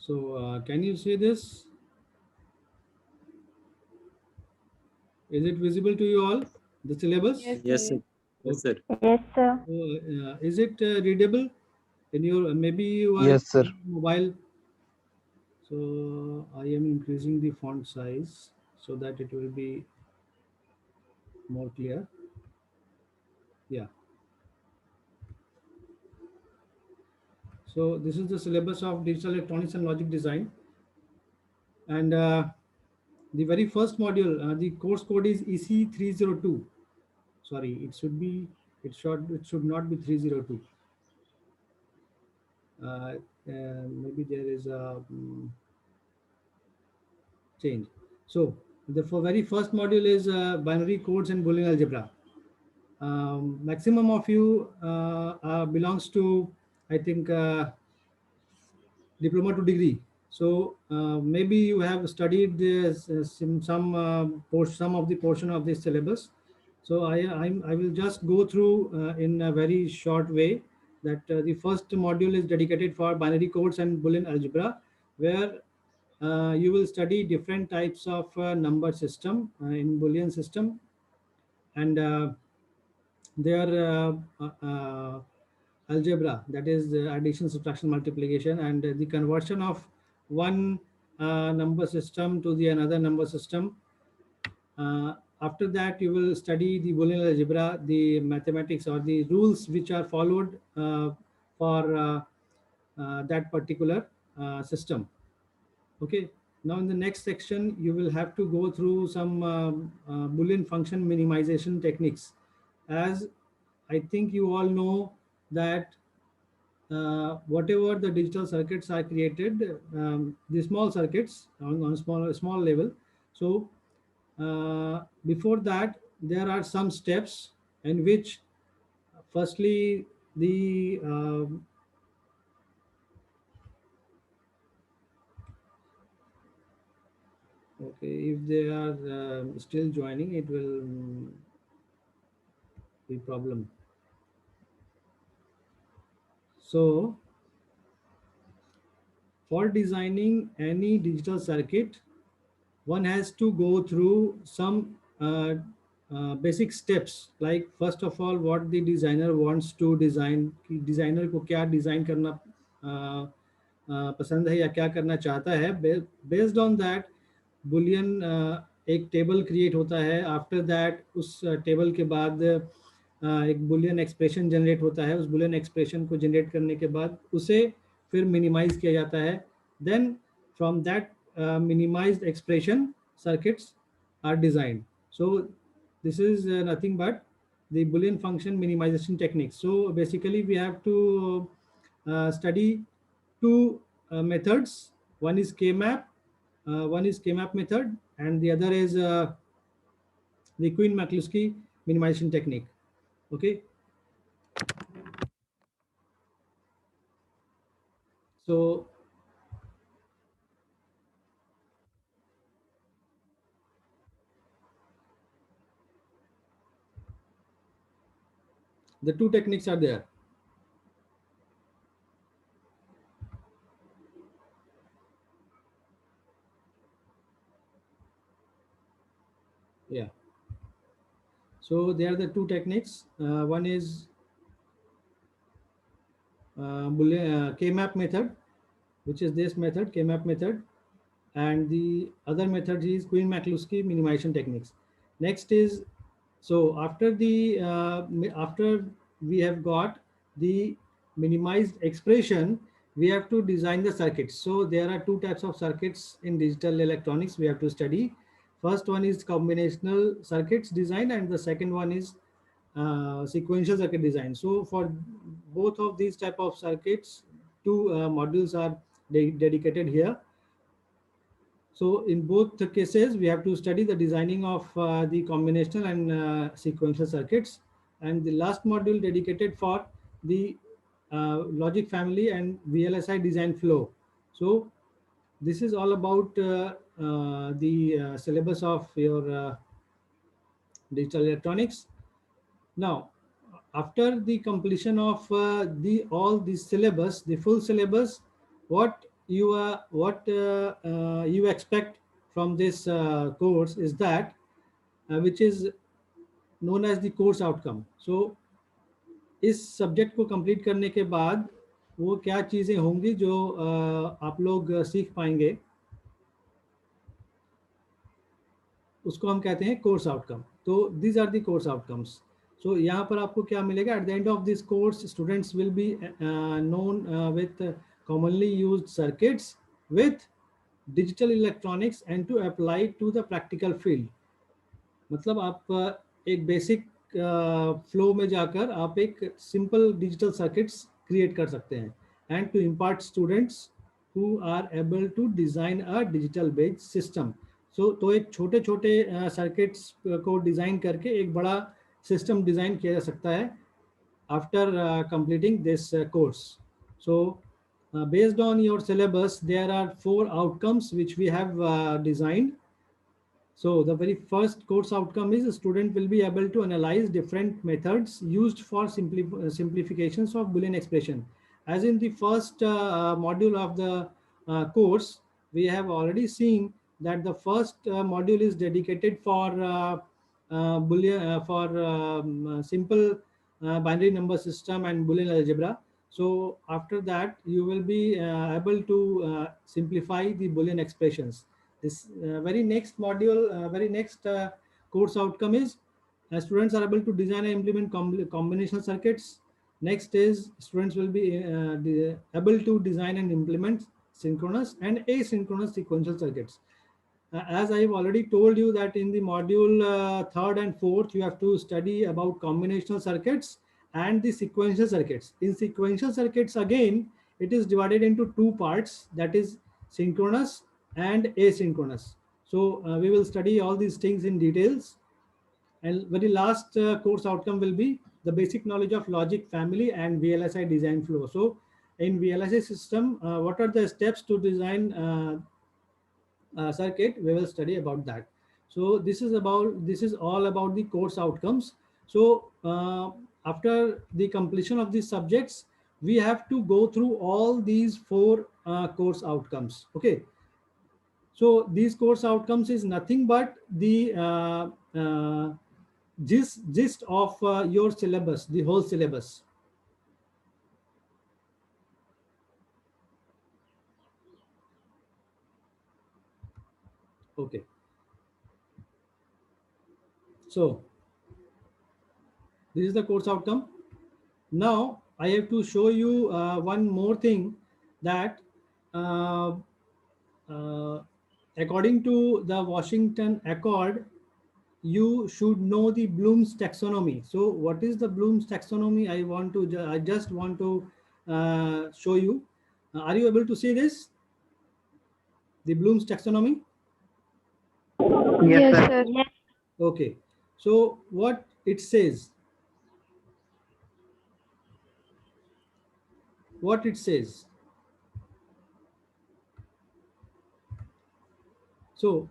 So can you see this? Is it visible to you all, the syllabus? Yes, Yes, sir. sir. Yes, sir. Okay. Yes, sir. So is it readable in your, maybe you are Yes, sir. mobile? So I am increasing the font size so that it will be more clear. Yeah. So this is the syllabus of digital electronics and logic design. And the very first module, the course code is EC302. Sorry, it should not be 302. Uh, Maybe there is a change. So the very first module is binary codes and Boolean algebra. Maximum of you belongs to, I think, diploma to degree. So maybe you have studied this, some of the portion of this syllabus. So I will just go through in a very short way that the first module is dedicated for binary codes and Boolean algebra, where you will study different types of number system in Boolean system, and their algebra, that is the addition, subtraction, multiplication, and the conversion of one number system to the another number system. After that, you will study the Boolean algebra, the mathematics or the rules which are followed for that particular system. Okay. Now in the next section, you will have to go through some Boolean function minimization techniques. As I think you all know that whatever the digital circuits are created, the small circuits on small level. So before that, there are some steps in which, firstly, the okay, if they are still joining, it will be problem. So for designing any digital circuit, one has to go through some basic steps. Like first of all, what the designer wants to design, कि designer को क्या design करना पसंद है या क्या करना चाहता है. Based on that, boolean एक टेबल क्रिएट होता है. आफ्टर दैट उस टेबल के बाद एक बुलियन एक्सप्रेशन जनरेट होता है. उस बुलियन एक्सप्रेशन को जनरेट करने के बाद उसे फिर मिनिमाइज किया जाता है. Then from that minimized expression, circuits are designed. So this is nothing but the Boolean function minimization techniques. So basically we have to study two methods. One is K-map method, and the other is the Quine-Maklowski minimization technique. Okay. So the two techniques are there. Yeah. So there are the two techniques. One is K-map method, which is this method, K-map method, and the other method is Quine-Maklowski minimization techniques. Next is, so after the after we have got the minimized expression, we have to design the circuits. So there are two types of circuits in digital electronics we have to study. First one is combinational circuits design, and the second one is sequential circuit design. So for both of these type of circuits, two modules are dedicated here. So in both the cases, we have to study the designing of the combinational and sequential circuits. And the last module dedicated for the logic family and VLSI design flow. So this is all about the syllabus of your digital electronics. Now, after the completion of the all this syllabus, the full syllabus, what you expect from this course is that which is known as the course outcome. So इस subject को complete करने के बाद वो क्या चीज़ें होंगी जो आप लोग सीख पाएंगे, उसको हम कहते हैं कोर्स आउटकम. तो these are the course outcomes. So यहाँ पर आपको क्या मिलेगा, at the end of this course students will be known with commonly used circuits with digital electronics and to apply to the practical field. मतलब आप एक basic flow में जाकर आप एक सिंपल डिजिटल सर्किट्स क्रिएट कर सकते हैं, and to impart students who are able to design a digital based system. So तो एक छोटे छोटे सर्किट्स को डिज़ाइन करके एक बड़ा सिस्टम डिज़ाइन किया जा सकता है after completing this course. So based on your syllabus, there are 4 outcomes which we have designed. So the very first course outcome is a student will be able to analyze different methods used for simplifications of Boolean expression. As in the first module of the course, we have already seen that the first module is dedicated for Boolean for simple binary number system and Boolean algebra. So after that, you will be able to simplify the Boolean expressions. This very next module, very next course outcome is students are able to design and implement combinational circuits. Next is students will be able to design and implement synchronous and asynchronous sequential circuits. As I've already told you that in the module 3rd and 4th, you have to study about combinational circuits and the sequential circuits. In sequential circuits, again, it is divided into 2 parts, that is synchronous and asynchronous. So we will study all these things in details. And very last course outcome will be the basic knowledge of logic family and VLSI design flow. So in VLSI system, what are the steps to design circuit? We will study about that. So this is all about the course outcomes. So after the completion of these subjects, we have to go through all these 4 course outcomes. Okay, so these course outcomes is nothing but the gist of your syllabus, the whole syllabus. Okay, so this is the course outcome. Now I have to show you one more thing, that according to the Washington Accord, you should know the Bloom's taxonomy. So what is the Bloom's taxonomy? I just want to show you. Are you able to see this? The Bloom's taxonomy? Yes, sir. Okay. So what it says? What it says? So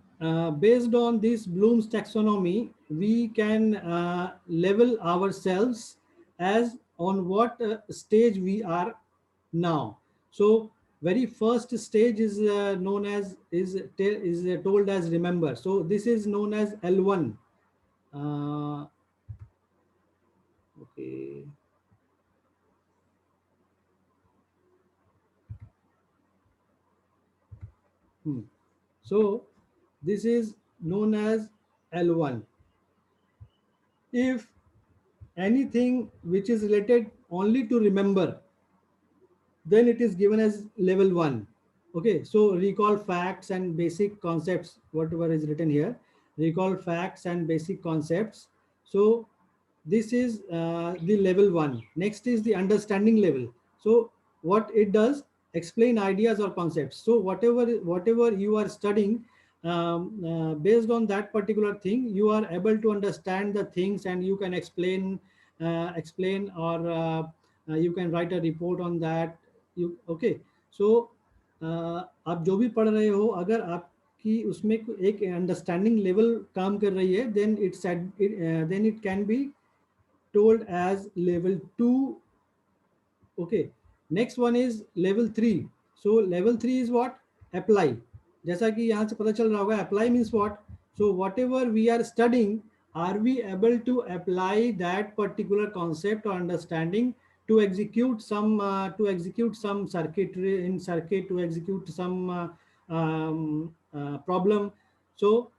based on this Bloom's taxonomy, we can level ourselves as on what stage we are now. So very first stage is known as told as remember. So this is known as L1. Okay. So this is known as L1. If anything which is related only to remember, then it is given as level 1. Okay, so recall facts and basic concepts, whatever is written here, recall facts and basic concepts. So this is the level 1. Next is the understanding level. So what it does, explain ideas or concepts. So whatever you are studying, based on that particular thing, you are able to understand the things and you can explain or you can write a report on that. Okay, so आप जो भी पढ़ रहे हो, अगर आपकी उसमें एक अंडरस्टैंडिंग लेवल काम कर रही है, then it can be told as level 2. Okay, next one is level 3. So level 3 is what? Apply. जैसा कि यहाँ से पता चल रहा होगा, apply means what? So whatever we are studying, are we able to apply that particular concept or understanding to execute some circuitry in circuit, to execute some problem. So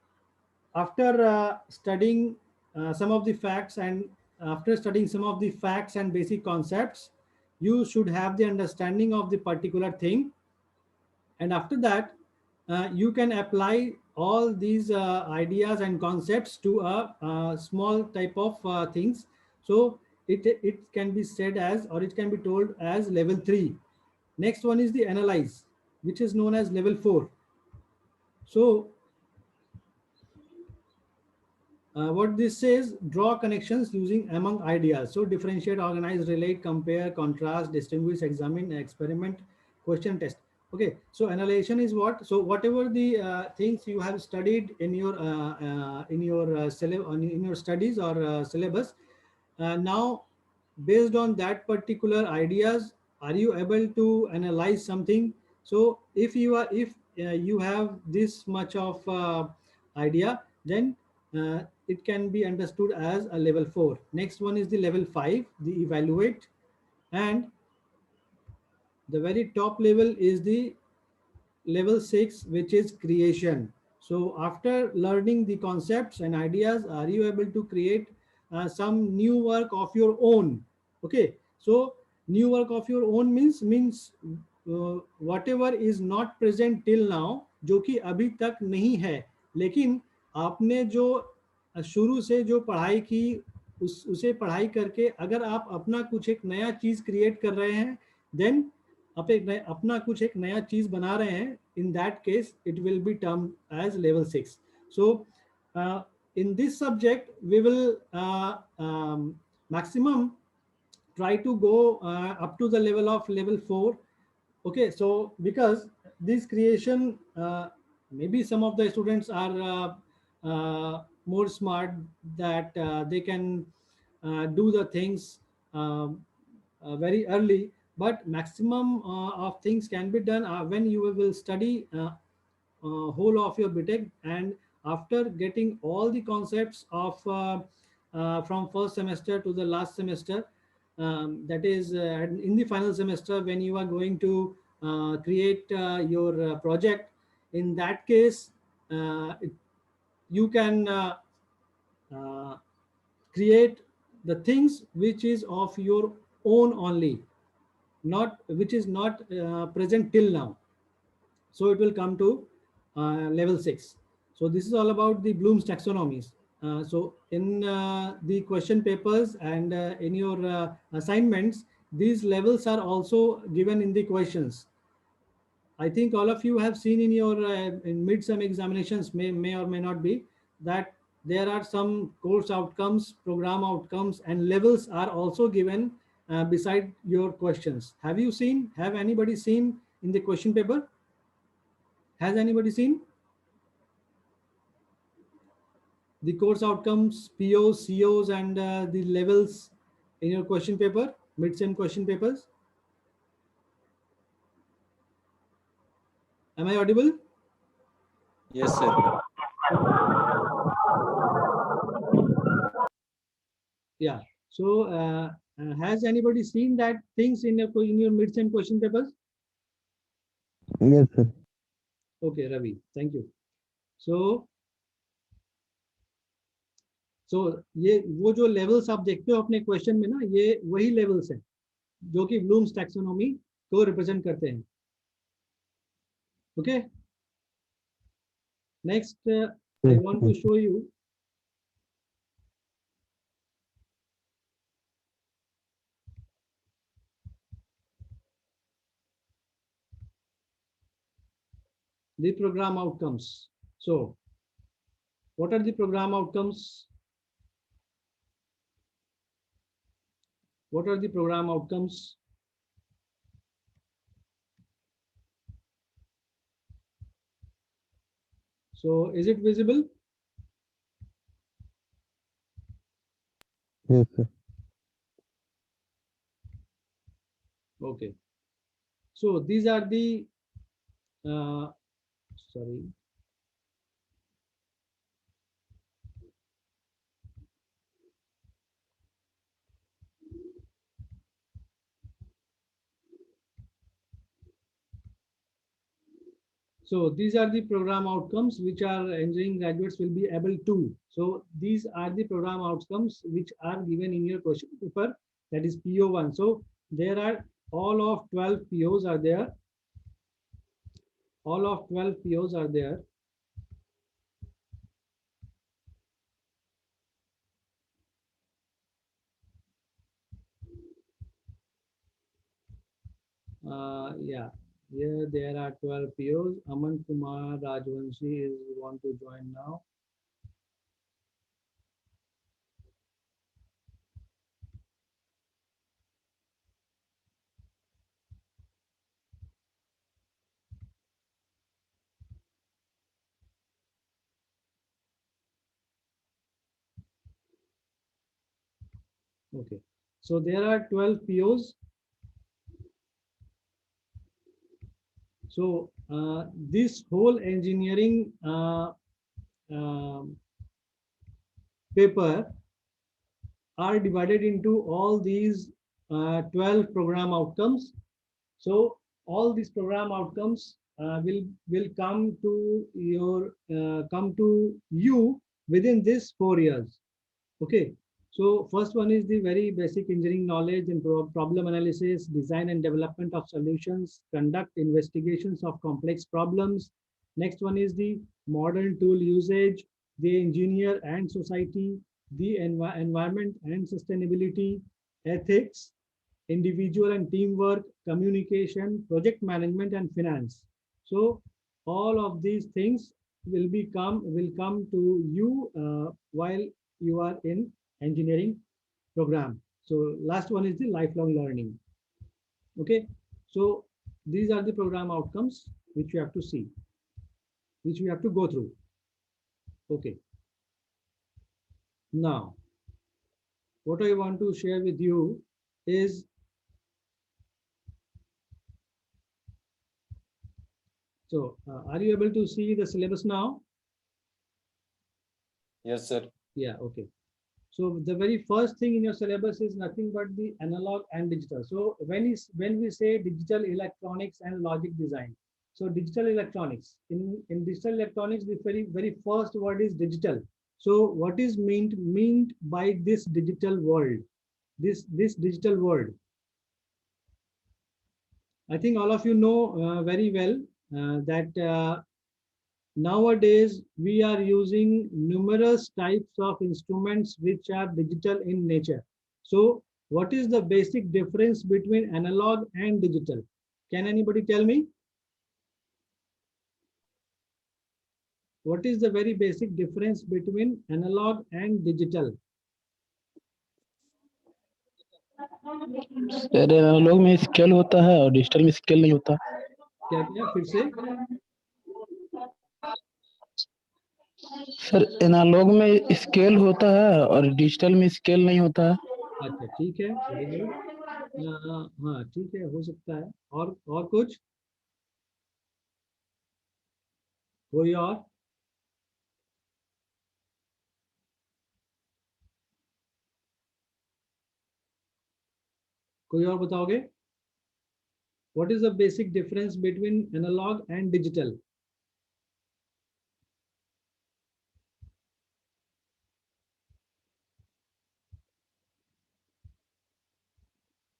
after studying some of the facts, and after studying some of the facts and basic concepts, you should have the understanding of the particular thing, and after that you can apply all these ideas and concepts to a small type of things. So it can be said as, or it can be told as level 3. Next one is the analyze, which is known as level 4. So what this says, draw connections using among ideas. So differentiate, organize, relate, compare, contrast, distinguish, examine, experiment, question, test. Okay, so annihilation is what? So whatever the things you have studied in your in your studies or syllabus, now based on that particular ideas, are you able to analyze something? So if you have this much of idea, then it can be understood as a level 4. Next one is the level 5, the evaluate, and the very top level is the level 6, which is creation. So after learning the concepts and ideas, are you able to create some new work of your own? Okay, so new work of your own means whatever is not present till now, जो कि अभी तक नहीं है, लेकिन आपने जो शुरू से जो पढ़ाई की, उसे पढ़ाई करके अगर आप अपना कुछ एक नया चीज क्रिएट कर रहे हैं, देन आप एक अपना कुछ एक नया चीज बना रहे हैं, in that case it will be termed as level 6. So in this subject we will maximum try to go up to the level of level 4. Okay, so because this creation, maybe some of the students are more smart, that they can do the things very early, but maximum of things can be done when you will study whole of your BTech, and after getting all the concepts of from first semester to the last semester, that is in the final semester when you are going to create your project. In that case, you can uh, create the things which is of your own only, not which is not present till now. So it will come to level 6. So this is all about the Bloom's taxonomies. So in the question papers and in your assignments, these levels are also given in the questions. I think all of you have seen in your in mid-sem examinations, may or may not be, that there are some course outcomes, program outcomes, and levels are also given beside your questions. Have you seen? Have anybody seen in the question paper? Has anybody seen the course outcomes, POs, COs, and the levels in your question paper, mid-sem question papers? Am I audible? Yes, sir. Yeah. So has anybody seen that things in your mid-sem question papers? Yes, sir. Okay, Ravi, thank you. So ये वो जो levels आप देखते हो अपने question में ना, ये वही लेवल्स हैं जो कि ब्लूम्स टैक्सोनॉमी को रिप्रेजेंट करते हैं. Okay. Next, I want to show you the program outcomes. So what are the program outcomes? What are the program outcomes? So is it visible? Yes, sir. Okay. So these are the Sorry. So these are the program outcomes which our engineering graduates will be able to. So these are the program outcomes which are given in your question paper, that is PO1. So there are all of 12 POs are there. All of 12 POs are there. Yeah, here there are 12 POs. Aman Kumar Rajvanshi is want to join now. Okay, so there are 12 POs. So this whole engineering um, paper are divided into all these 12 program outcomes. So all these program outcomes will come to you within this 4 years. Okay. So first one is the very basic engineering knowledge and problem analysis, design and development of solutions, conduct investigations of complex problems. Next one is the modern tool usage, the engineer and society, the environment and sustainability, ethics, individual and teamwork, communication, project management, and finance. So all of these things will come to you while you are in engineering program. So last one is the lifelong learning. Okay, so these are the program outcomes which you have to see, which we have to go through. Okay, now what I want to share with you is, so are you able to see the syllabus now? Yes, sir. Yeah, okay. So the very first thing in your syllabus is nothing but the analog and digital. So when we say digital electronics and logic design, so digital electronics, in digital electronics, the very first word is digital. So what is meant by this digital world? This digital world, I think all of you know very well that nowadays we are using numerous types of instruments which are digital in nature. So what is the basic difference between analog and digital? Can anybody tell me? What is the very basic difference between analog and digital? Sir analogue में scale होता है और digital में scale नहीं होता। क्या क्या फिर से? सर एनालॉग में स्केल होता है और डिजिटल में स्केल नहीं होता है। अच्छा ठीक है, वेरी गुड। हाँ ठीक है, हो सकता है। और कुछ, कोई और? कोई और बताओगे? What is the basic difference between analog and digital?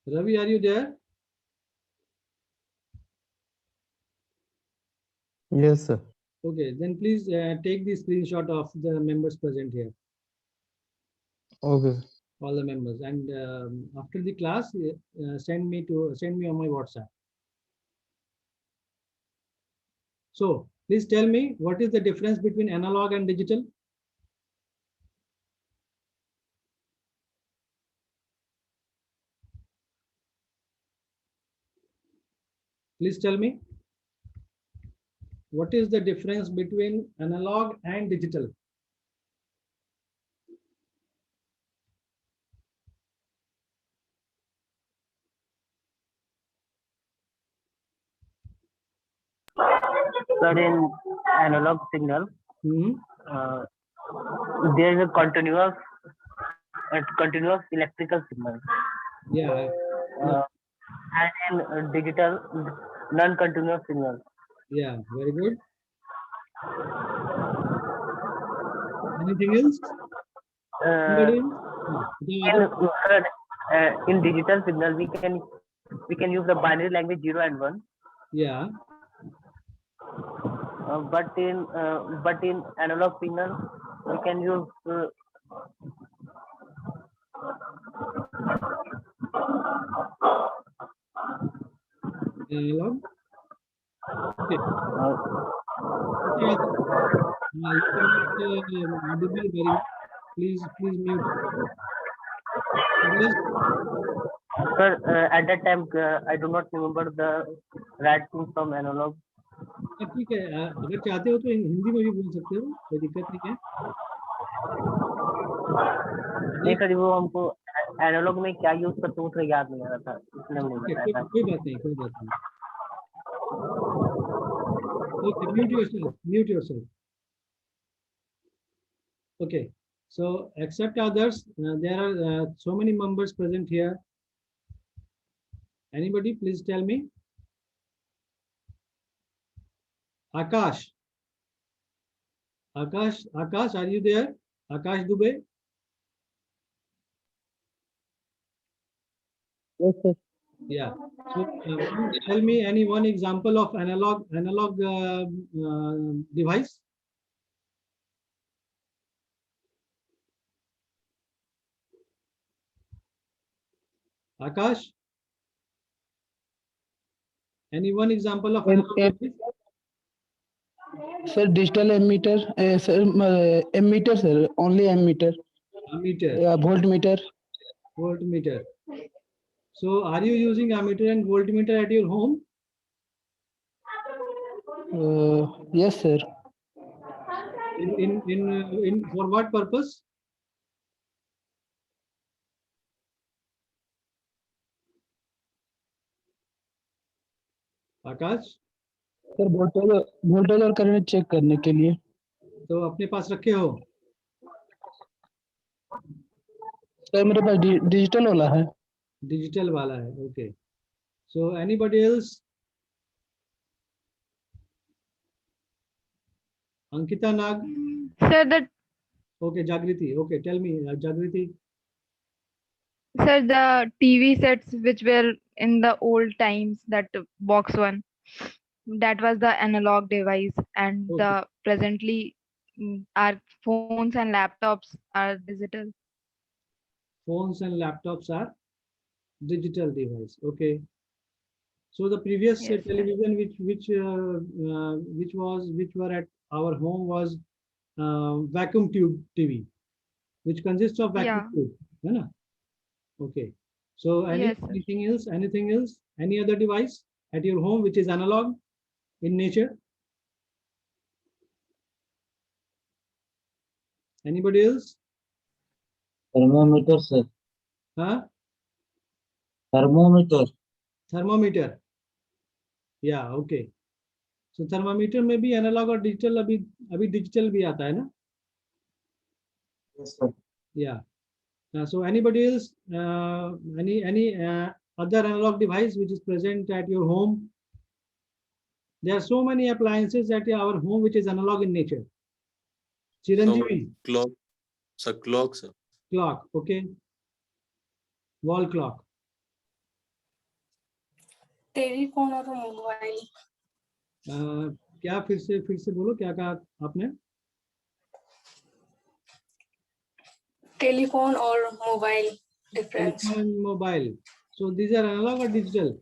Ravi, are you there? Yes sir. Okay, then please take the screenshot of the members present here, Okay. all the members, and after the class, send me on my WhatsApp. So please tell me, what is the difference between analog and digital? Please tell me, what is the difference between analog and digital? Sir, in analog signal, Hmm. there is a continuous electrical signal, Yeah. and in digital, non-continuous signal. Yeah. Very good. Anything else? Anybody else? In digital signal, we can use the binary language 0 and 1. Yeah. But in analog signal, we can use Analog. Okay. uh, Okay. You cannot audible very well. Please mute. Others? sir, at that time, I do not remember the right thing from analog. ठीक है, अगर चाहते हो तो हिंदी में भी बोल सकते हो, कोई दिक्कत नहीं है। नहीं सर, वो हमको एनालॉग में क्या यूज करते हैं उसका याद नहीं आ रहा था, इसलिए हम नहीं बताया था। कोई बात नहीं, कोई बात नहीं। Okay, mute yourself. Okay, so except others, there are so many members present here. Anybody, please tell me. Akash, are you there? Akash Dubey? Yes, sir. Yeah. So tell me any one example of analog device. Akash, any one example of analog device? Sir, digital ammeter, sir, ammeter, sir, only ammeter. Ammeter. Yeah, voltmeter. Voltmeter. So are you using ammeter and voltmeter at your home? Yes, sir. In for what purpose? Akash, sir voltage और current check करने के लिए। तो अपने पास रखे हो? Sir मेरे पास digital वाला है। डिजिटल वाला है, okay. So anybody else? Ankita Nag? Sir, the Okay, Jagriti. Okay, tell me, Jagriti. sir, the TV sets which were in the old times, that box one, that was the analog device, and Okay. the presently our phones and laptops are digital. Phones and laptops are digital device. Okay. So the previous Yes, sir. television which were at our home was vacuum tube TV, which consists of vacuum Yeah. tube. है ना? Okay. So Yes, sir. anything else? Anything else? Any other device at your home which is analog in nature? Anybody else? Thermometer, sir. Huh? Thermometer. Thermometer. Yeah, okay. So thermometer में भी analog और digital अभी digital भी आता है ना? Yes, sir. Yeah. So anybody else? Any other analog device which is present at your home? There are so many appliances at our home which is analog in nature. Chiranjeevi. Clock. Sir, clock, sir. Clock, okay. Wall clock. Telephone और mobile. क्या फिर से बोलो, क्या कहा आपने? Telephone और mobile difference. Telephone and mobile. So these are analog or digital?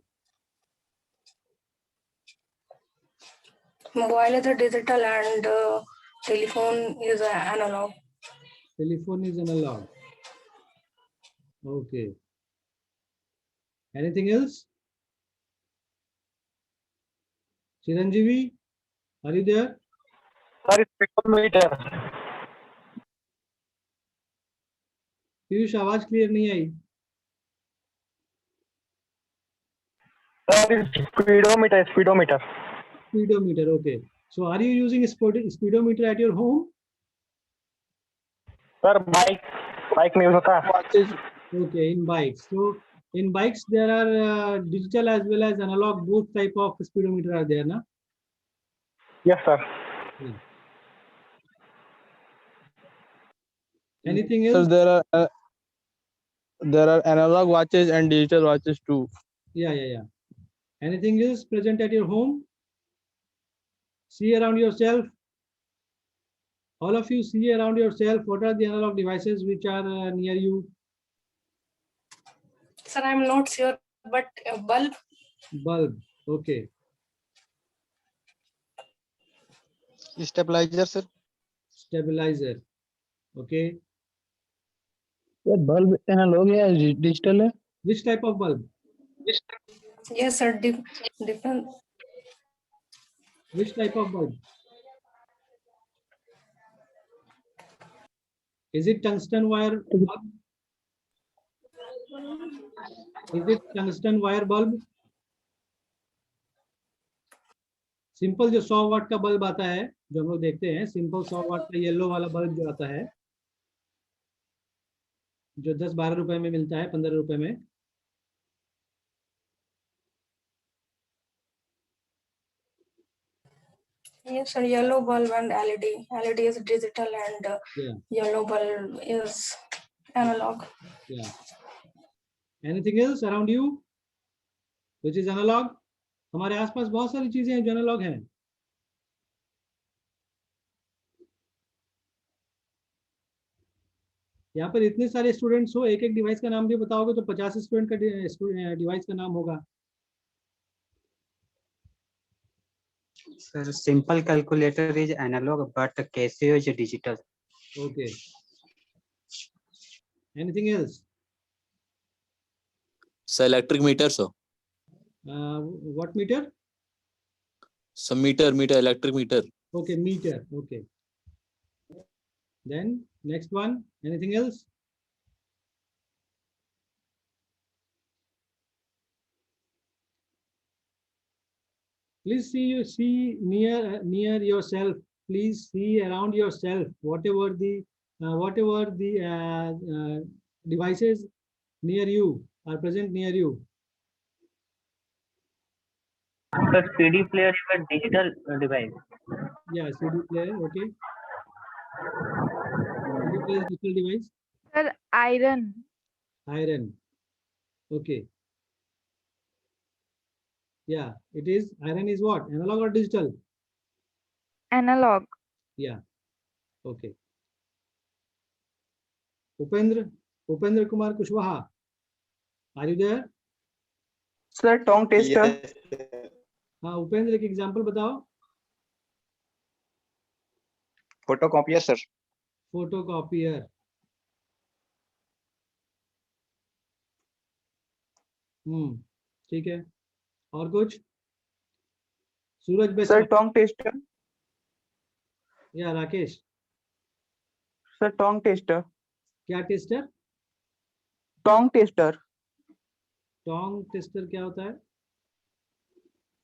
Mobile is a digital and telephone is a analog. Telephone is analog. Okay. Anything else? Chiranjeevi, are you there? Sir speedometer. Piyush, आवाज clear नहीं आई। Sir speedometer. Speedometer, okay. So are you using a speedometer at your home? Sir bike में use होता है। watches, Okay, in bikes. So in bikes there are digital as well as analog, both type of speedometer are there, na? Yes sir. Yeah. Anything so else? there are analog watches and digital watches too. Yeah. Anything else present at your home? See around yourself. All of you see around yourself. What are the analog devices which are near you? Sir, I'm not sure, but a bulb. Bulb. Okay. Stabilizer, sir. Stabilizer. Okay. ये bulb analogue है digital है? Which type of bulb? Yes, sir. Different. Which type of bulb? Is it tungsten wire bulb? Is it tungsten wire bulb? Simple जो 100 वाट का bulb आता है, जो हम लोग देखते हैं, सिंपल 100 वाट का येलो वाला बल्ब जो आता है, जो 10-12 रुपए में मिलता है, 15 रुपए में। Yes, sir. Yellow bulb and LED. LED is digital and Yeah. yellow bulb is analog. Yeah. Anything else around you which is analog? हमारे आसपास बहुत सारी चीजें हैं जो एनालॉग हैं। यहाँ पर इतने सारे स्टूडेंट्स हो, एक एक डिवाइस का नाम भी बताओगे तो 50 स्टूडेंट का डिवाइस का नाम होगा। Sir, simple calculator is analog, but Casio is digital. Okay. Anything else? So electric meter, sir. What meter? So meter, electric meter. Okay, meter. Okay. Then next one. Anything else? Please see near yourself. Please see around yourself. Whatever the devices near you are present near you. Sir CD player is a digital device. Yeah, CD player. Okay. CD player is digital device. Sir, iron. Iron. Okay. Yeah, it is. Iron is what? Analog or digital? Analog. Yeah. Okay. Upendra Kumar Kushwaha. Are you there? Sir tong tester, हाँ, उपेंद्र एक example बताओ। Photocopier sir. Photocopier. ठीक है। और कुछ? Suraj best. Sir tong tester. या Rakesh? Sir tong tester. क्या tester? Tong tester. Tong tester क्या होता है?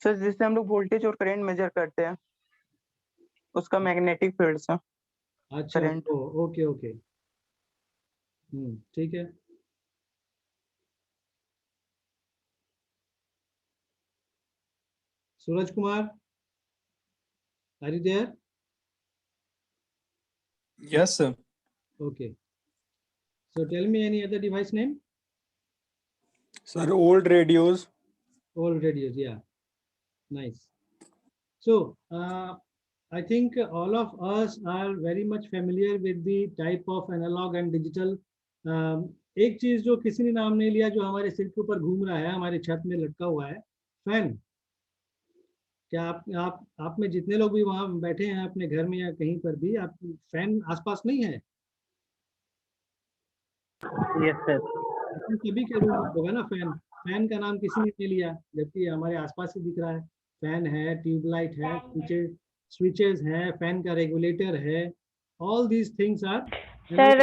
सर जिससे हम लोग वोल्टेज और करंट मेजर करते हैं, उसका मैग्नेटिक फील्ड से। अच्छा, करंट। ओके। ठीक है। Suraj Kumar, are you there? Yes, sir. Okay. So tell me any other device name? Sir, old radios. All radios, yeah. Nice. So I think all of us are very much familiar with the type of analog and digital. एक चीज जो किसी ने नाम नहीं लिया, जो हमारे सिर के ऊपर घूम रहा है, हमारे छत में लटका हुआ है, फैन। क्या आप में जितने लोग भी वहां बैठे हैं अपने घर में या कहीं पर भी, आप फैन आसपास नहीं है? Yes sir. सभी के रूम में होगा ना फैन। फैन का नाम किसी ने नहीं लिया, जबकि हमारे आसपास ही दिख रहा है। फैन है, ट्यूबलाइट है, स्विचेस है, फैन का रेगुलेटर है। All these things are Sir,